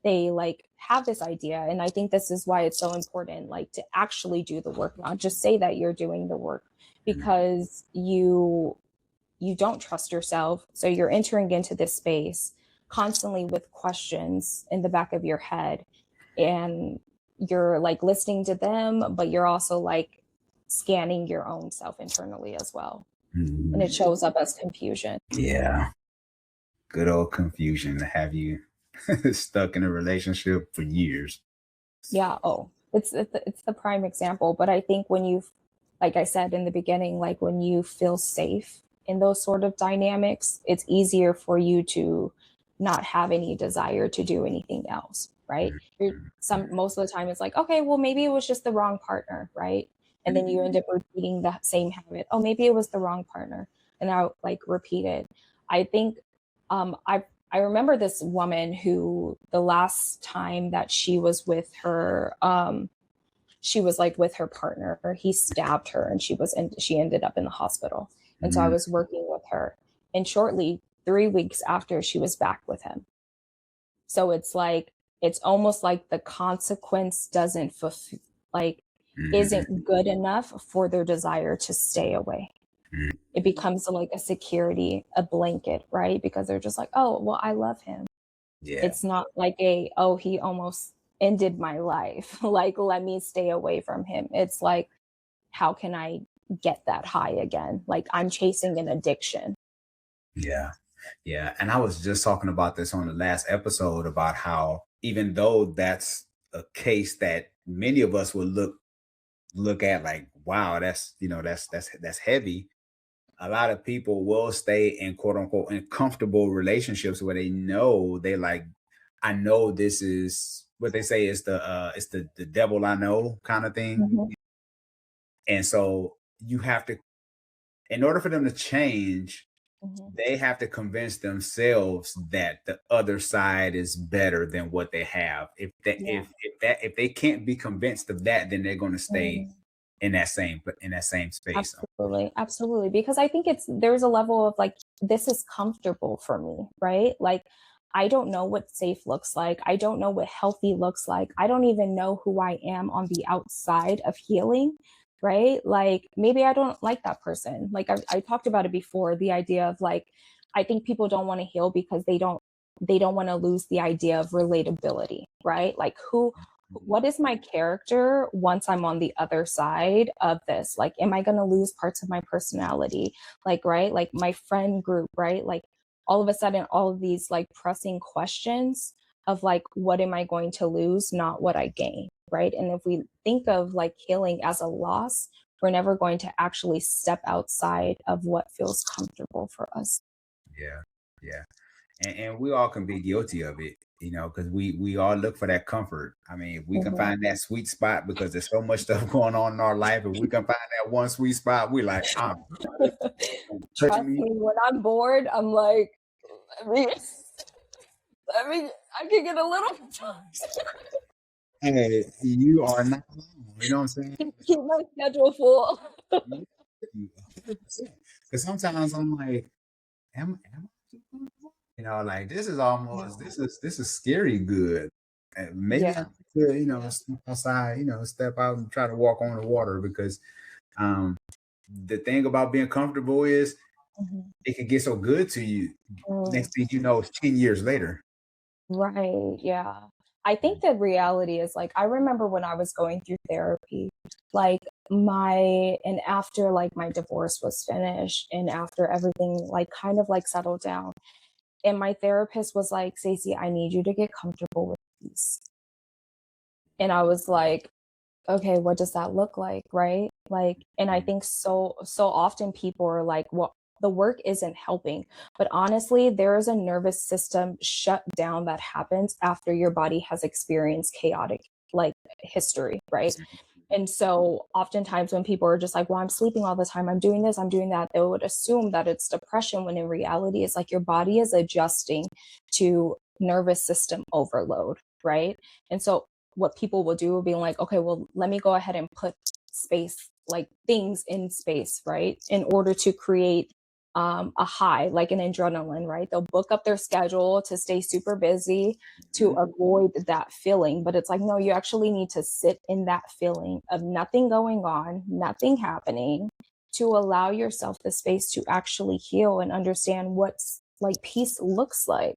they like have this idea. And I think this is why it's so important, like to actually do the work, not just say that you're doing the work, because you don't trust yourself. So you're entering into this space constantly with questions in the back of your head. And you're like listening to them, but you're also like scanning your own self internally as well. And it Mhm. shows up as confusion. Yeah. Good old confusion to have you stuck in a relationship for years. Yeah. Oh, it's the prime example. But I think when you, like I said in the beginning, like when you feel safe in those sort of dynamics, it's easier for you to not have any desire to do anything else, right? Most of the time it's like, okay, well maybe it was just the wrong partner, right? And then you end up repeating that same habit. Oh, maybe it was the wrong partner, and I'll like repeat it. I think I remember this woman who the last time that she was with her she was like with her partner, he stabbed her, and she ended up in the hospital. And so I Mhm. was working with her, and shortly 3 weeks after, she was back with him. So it's like it's almost like the consequence doesn't fulfill, like Mhm. isn't good enough for their desire to stay away. Mhm. It becomes like a security, a blanket, right? Because they're just like, oh well, I love him. Yeah. It's not like a, oh, he almost ended my life. Like, let me stay away from him. It's like, how can I get that high again? Like, I'm chasing an addiction. Yeah. Yeah. And I was just talking about this on the last episode about how even though that's a case that many of us would look at like, wow, that's that's heavy. A lot of people will stay in quote unquote in comfortable relationships where they know they like, I know this is what they say is the devil I know kind of thing. Mhm. And so you have to, in order for them to change, Mhm. they have to convince themselves that the other side is better than what they have. Yeah. If they can't be convinced of that, then they're going to stay Mhm. in that same space. Absolutely. Absolutely. Because I think there's a level of like, this is comfortable for me, right? Like, I don't know what safe looks like. I don't know what healthy looks like. I don't even know who I am on the outside of healing, right? Like, maybe I don't like that person. Like, I talked about it before, the idea of like, I think people don't want to heal because they don't want to lose the idea of relatability, right? Like, what is my character once I'm on the other side of this? Like, am I going to lose parts of my personality? Like, right? Like my friend group, right? Like all of a sudden, all of these like pressing questions of like, what am I going to lose? Not what I gain, right? And if we think of like healing as a loss, we're never going to actually step outside of what feels comfortable for us. Yeah, yeah, and we all can be guilty of it, because we all look for that comfort. I mean, if we can Mhm. find that sweet spot because there's so much stuff going on in our life, if we can find that one sweet spot, we like, I'm good. Touching Trust me. me, when I'm bored, I'm like, I mean, I mean, I can get a little Hey, you are not alone. You know what I'm saying? keep my schedule full. Because sometimes I'm like, am I too comfortable? Like this is almost Yeah. this is scary good. And maybe I Yeah. need to, step outside, step out and try to walk on the water because um the thing about being comfortable is Mhm. it can get so good to you. Mm. Next thing you know, it's 10 years later. Right. Yeah. I think the reality is like, I remember when I was going through therapy, like and after like my divorce was finished and after everything like kind of like settled down, and my therapist was like, Stacey, I need you to get comfortable with peace. And I was like, okay, what does that look like, right? Like, and I think so often people are like, well, the work isn't helping. But honestly, there is a nervous system shutdown that happens after your body has experienced chaotic like history, right? And so oftentimes when people are just like, well, I'm sleeping all the time, I'm doing this, I'm doing that, they would assume that it's depression, when in reality it's like your body is adjusting to nervous system overload, right? And so what people will do will be like, okay, well, let me go ahead and put space, like things in space, right? In order to create a high, like an adrenaline, right? They'll book up their schedule to stay super busy to Mhm. avoid that feeling. But it's like, no, you actually need to sit in that feeling of nothing going on, nothing happening, to allow yourself the space to actually heal and understand what's like peace looks like.